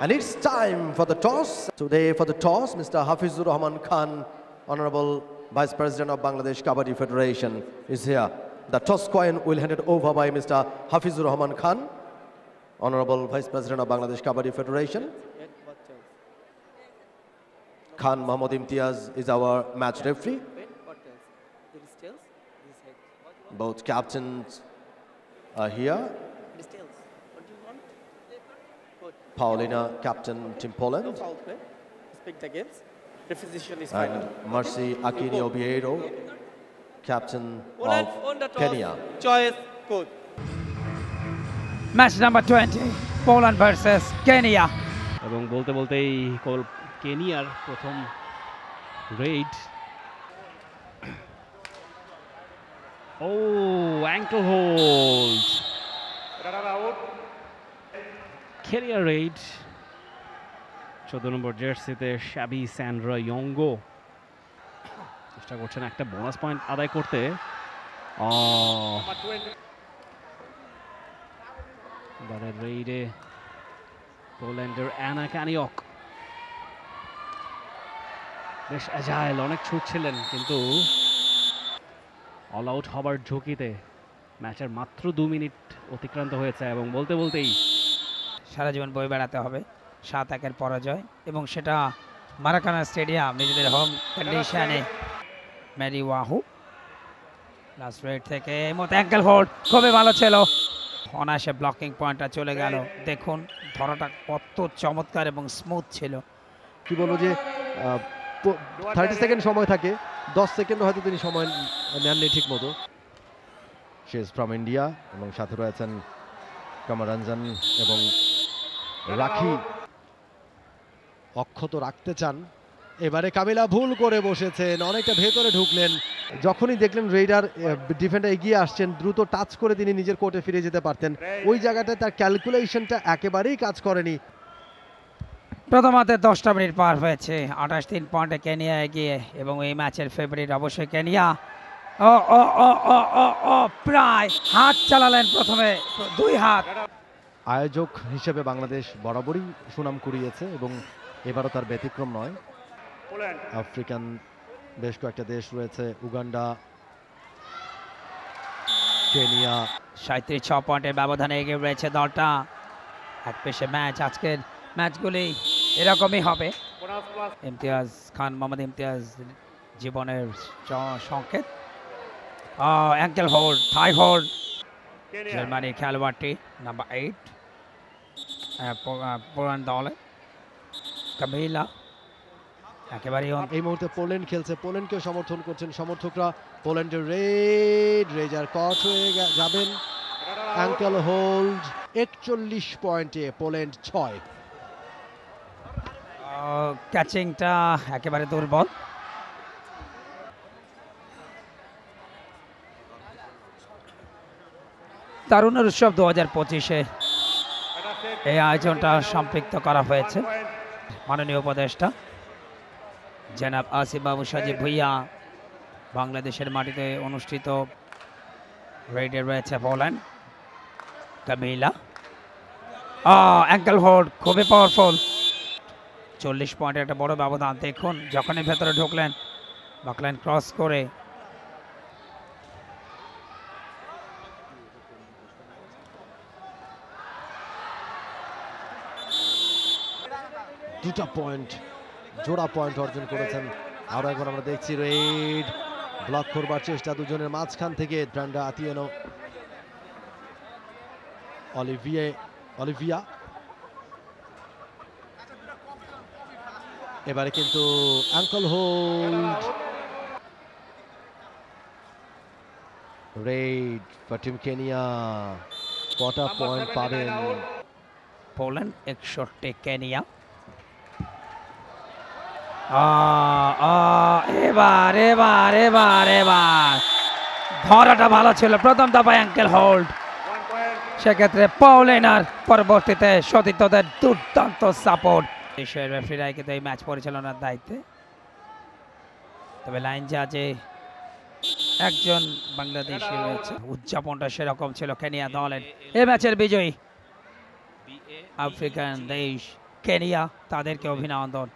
And it's time for the toss. Today for the toss, Mr. Hafizur Rahman Khan, Honorable Vice President of Bangladesh Kabaddi Federation, is here. The toss coin will hand it over by Mr. Hafizur Rahman Khan, Honorable Vice President of Bangladesh Kabaddi Federation. Khan Mohammad Imtiaz is our match referee. Both captains are here. Paulina, captain Team Poland. And Mercy Akini Obiero, captain of Kenya. Choice code. Match number 20, Poland versus Kenya. এবং বলতে বলতেই কেনিয়ার প্রথম red. ও ankle hold, Kenya red. 14 নম্বর জার্সিতে শাবি Sandra ইয়ঙ্গো চেষ্টা করছেন একটা bonus point আদায় করতে। এবারে রেইডে পোল্যান্ডের অ্যানা ক্যানিওক বেশ অ্যাজাইল, অনেক ছুটছিলেন, কিন্তু অল আউট হবার ঝুঁকিতে ম্যাচের মাত্র 2 মিনিট অতিক্রান্ত হয়েছে এবং বলতে বলতেই সারা জীবন বয়ে বেড়াতে হবে 7-1 পরাজয়, এবং সেটা মারাকানা স্টেডিয়াম, নিজেদের হোম কন্ডিশনে। ম্যারি ওয়াহু লাস্ট রেড থেকে এই মতো অ্যাঙ্কেল হোল্ড খুবই ভালো ছিল, অনায়াসে ব্লকিং পয়েন্টটা চলে গেল। দেখুন ধরাটা কত চমৎকার এবং স্মুথ ছিল। কি বলবো যে 30 সেকেন্ড সময় থাকে, 10 সেকেন্ড হয়তো তিনি সময় নেননি ঠিক মতো। শি ইজ ফ্রম ইন্ডিয়া এবং সাথে রয়েছেন কামারঞ্জন এবং রাখি। অক্ষত রাখতে চান, এবারে কামিলা ভুল করে বসেছেন, অনেকটা ভেতরে ঢুকলেন। যখনই দেখলেন রেইডার ডিফেন্ডার এগিয়ে আসছেন, দ্রুত টাচ করে তিনি নিজের কোর্টে ফিরে যেতে পারতেন। ওই জায়গাটায় তার ক্যালকুলেশনটা একেবারেই কাজ করেনি। প্রথমার্ধে 10টা মিনিট পার হয়েছে, 28-3 পয়েন্টে কেনিয়া এগিয়ে, এবং এই ম্যাচের ফেভারিট অবশ্যই কেনিয়া। ও ও ও ও ও ও প্রায় হাত চালালেন প্রথমে, 2 হাত। আয়োজক হিসেবে বাংলাদেশ বরাবরই সুনাম কুড়িয়েছে এবং এবারও তার ব্যতিক্রম নয়। আফ্রিকান বেশ কয়েকটা দেশ রয়েছে, উগান্ডা, কেনিয়া। 37-6 পয়েন্টের ব্যবধানে এগিয়ে রয়েছে দলটা। এক পেশে ম্যাচ, আজকের ম্যাচগুলি এরকমই হবে। ইমতিয়াজ খান মোহাম্মদ ইমতিয়াজ জীবনের সংকেত। অ্যাঙ্কেল হোল্ড, থাই হোল্ড, জার্মানির খেলোয়াড়টি নাম্বার 8 পোল্যান্ড দলে। কামিলা একেবারেই এই মুহূর্তে পোল্যান্ড খেলছে, পোল্যান্ডকেও সমর্থন করছেন সমর্থকরা। পোল্যান্ডের রেজার কট হয়ে যাবেন। অ্যাঙ্কেল হোল্ড 41 পয়েন্টে পোল্যান্ড 6। ক্যাচিংটা একেবারে দুর্বল। তারুণের উৎসব 2025-এ এই আয়োজনটা সম্পৃক্ত করা হয়েছে। মাননীয় উপদেষ্টা জনাব আসিফ বাবু সাজিব ভুইয়া বাংলাদেশের মাটিতে অনুষ্ঠিত রেডে রয়েছে পোল্যান্ড। কামিলা অ্যাঙ্কেল হোল্ড খুবই পাওয়ারফুল, 40 পয়েন্টের একটা বড় ব্যবধান। দেখুন যখনই ভেতরে ঢুকলেন, বাকলাইন ক্রস করে দুটা পয়েন্ট, জোড়া পয়েন্ট অর্জন করেছেন। আরো একবার আমরা দেখছি রেড ব্লক করবার চেষ্টা দুজনের মাঝখান থেকে। Brenda আতিয়ানো, Olivia. এবারে কিন্তু ankle hold. Red for team Kenya, কটা পয়েন্ট পাবেন? Poland 61, Kenya. এবার এবার এবার এবার ধরাটা ভালো ছিল প্রথম দফায় অ্যাঙ্কেল হোল্ড, সেক্ষেত্রে পাউলিনার পরবর্তীতে সতীর্থদের দুর্দান্ত সাপোর্ট। দেশের রেফারিরা কিন্তু এই ম্যাচ পরিচালনার দায়িত্বে, তবে লাইন জাজে একজন বাংলাদেশি রয়েছে। উদযাপনটা সেরকম ছিল কেনিয়া দলের। এই ম্যাচের বিজয়ী আফ্রিকান দেশ কেনিয়া তাদেরকে অভিনন্দন।